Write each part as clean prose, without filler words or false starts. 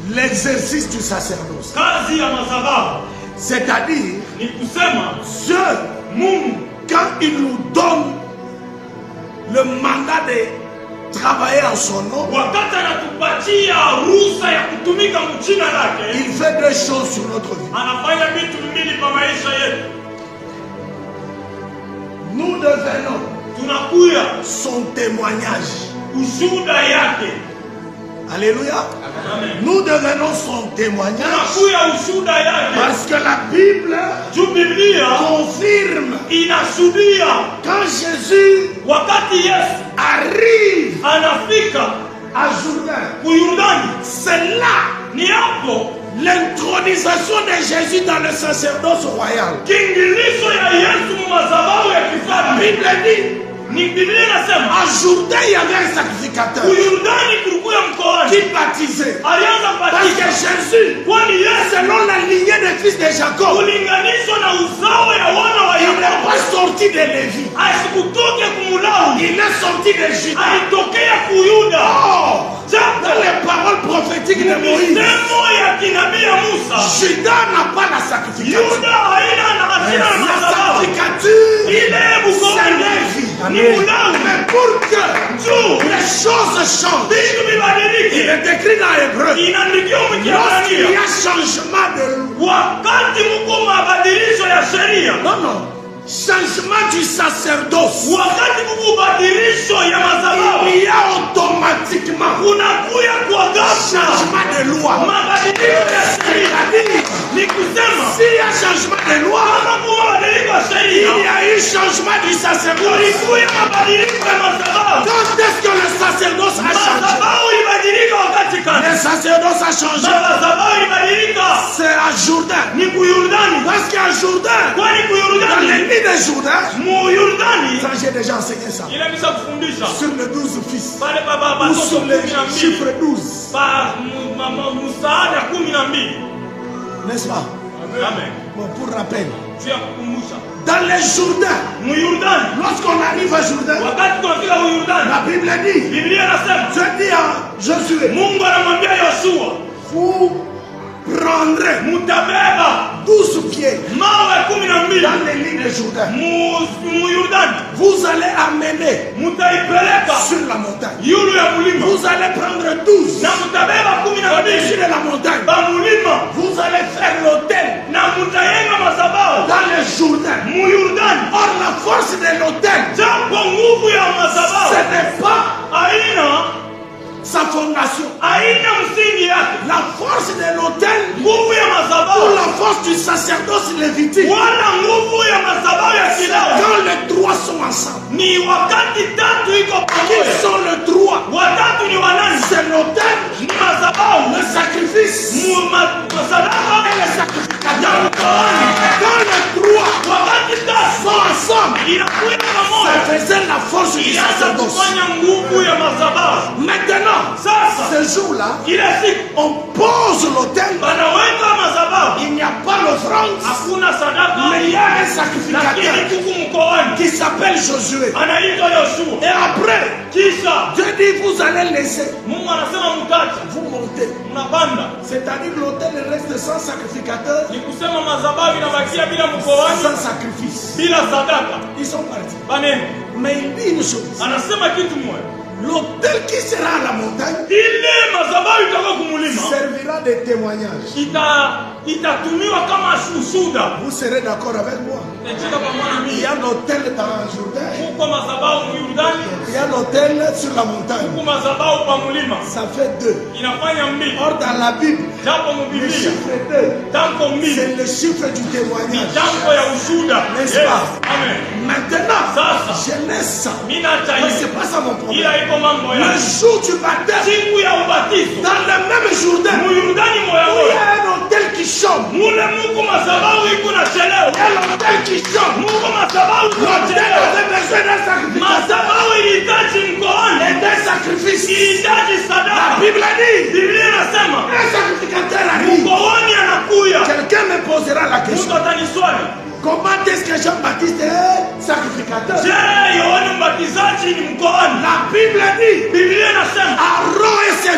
l'exercice du sacerdoce. C'est-à-dire, Dieu, quand il nous donne le mandat de travailler en son nom, il fait deux choses sur notre vie. Nous devenons son témoignage. Alléluia. Nous devenons son témoignage parce que la Bible confirme quand Jésus arrive à Jourdain, c'est là l'intronisation de Jésus dans le sacerdoce royal. La Bible dit à Jourdain, il y avait un sacrificateur qui baptisait. Parce que Jésus, selon la lignée des fils de Jacob, il n'est pas sorti de Lévi. Il est sorti de Juda. Dans les paroles prophétiques de Moïse, Juda n'a pas la sacrificature. La sacrificature, c'est Lévi. Mais pour que les choses changent, il est écrit dans Hébreu, lorsqu'il y a changement de loi, changement du sacerdoce, il y a automatiquement changement de loi. S'il y a changement de loi, il y a eu changement du sacerdoce. Quand est-ce que le sacerdoce a changé? Le sacerdoce a changé. C'est à Jourdain. Parce qu'à Jourdain, dans les nids de Jourdain, j'ai déjà enseigné ça. Sur les 12 fils. Ou sur le chiffre 12. N'est-ce pas? Amen. Bon, pour rappel. Dans les Jourdains, lorsqu'on arrive à Jourdain, la Bible dit, Dieu dit à Josué, vous prendrez 12 pieds dans les lignes de Jourdain. Vous allez amener sur la montagne. Vous allez prendre 12 au-dessus de la montagne. Vous allez faire l'autel dans le Jourdain. Or la force de l'autel, ce n'est pas sa fondation. La force de l'autel ou la force du sacerdoce lévitique, quand les trois sont ensemble, qui sont le trois? C'est l'autel, le sacrifice et le sacrificateur. Quand les trois sont ensemble, ça faisait la force du sacerdoce. Maintenant, ce jour-là, on pose l'autel. Il n'y a pas l'offrande, mais il y a un sacrificateur qui s'appelle Josué. Et après, Dieu dit, vous allez laisser, vous montez. C'est-à-dire que l'autel reste sans sacrificateur, sans sacrifice. Ils sont partis. Mais il dit une chose. L'autel qui sera à la montagne servira de témoignage. Vous serez d'accord avec moi? Il y a l'autel dans Jourdain, il y a l'autel sur la montagne. Ça fait deux. Or dans la Bible, le chiffre 2, c'est le chiffre du témoignage. N'est-ce pas? Maintenant, je laisse ça. Mais ce n'est pas ça mon problème. Le jour du baptême, dans le même Jourdain, où il y a un autel qui chante, il y a l'autel qui chante. L'autel avait besoin d'un sacrificateur et d'un sacrifice. La Bible dit, un sacrificateur arrive. Quelqu'un me posera la question. Comment est-ce que Jean-Baptiste est sacrificateur? La Bible dit, Aaron et ses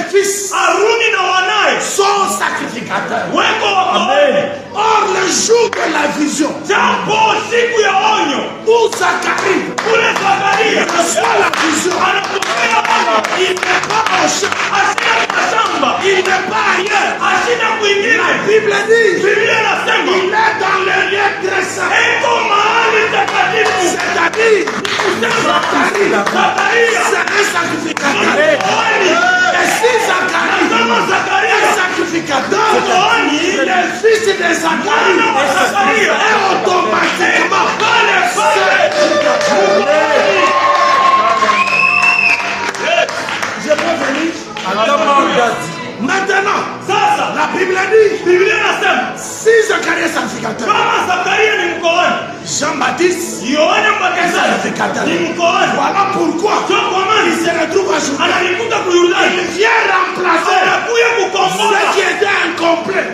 sacrificateur. Amen. Or, le jour de la vision, où Zacharie reçoit la vision, il n'est pas au champ, il n'est pas ailleurs. La Bible dit, il est dans le lieu très saint. C'est-à-dire, Zacharie, c'est un sacrificateur. Et si Zacharie est sacrificateur, le fils de Zacharie est automatiquement je peux venir. Maintenant, la Bible dit, si Zacharie est sacrificateur, Jean-Baptiste est sacrificateur. Voilà pourquoi il se retrouve à Jourdain. Il vient remplacer ce qui était incomplet.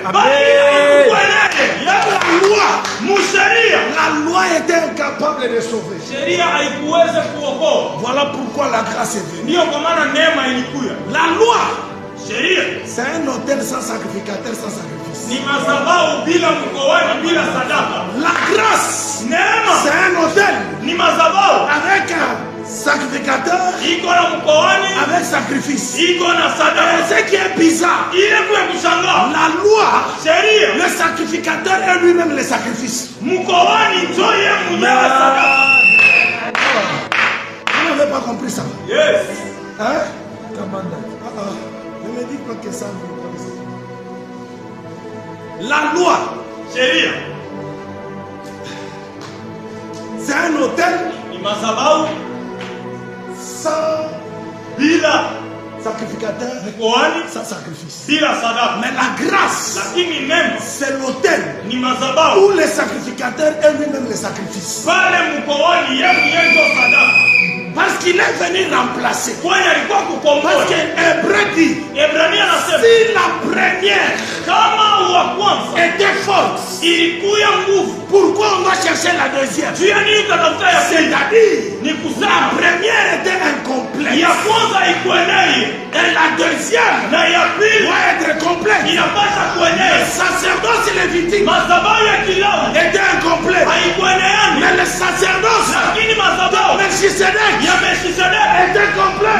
La loi était incapable de sauver. Voilà pourquoi la grâce est venue. La loi, c'est un autel sans sacrificateur, sans sacrifice. La grâce, c'est un autel avec un sacrificateur, avec sacrifice. Et ce qui est bizarre, la loi, le sacrificateur est lui-même le sacrifice. Vous n'avez pas compris ça? Yes. Hein? Ne me dites pas que ça vous connaissez. La loi, c'est un autel sans sacrificateur, sans sacrifice. Mais la grâce, c'est l'autel où le sacrificateur est lui-même le sacrifice. Parce qu'il est venu remplacer. Parce que Hébreu dit, si la première était forte, pourquoi on doit chercher la deuxième? C'est-à-dire, la première était incomplète. Et la deuxième doit être complète. Le sacerdoce lévitique était incomplet. Mais le sacerdoce de Melchisedec était complet.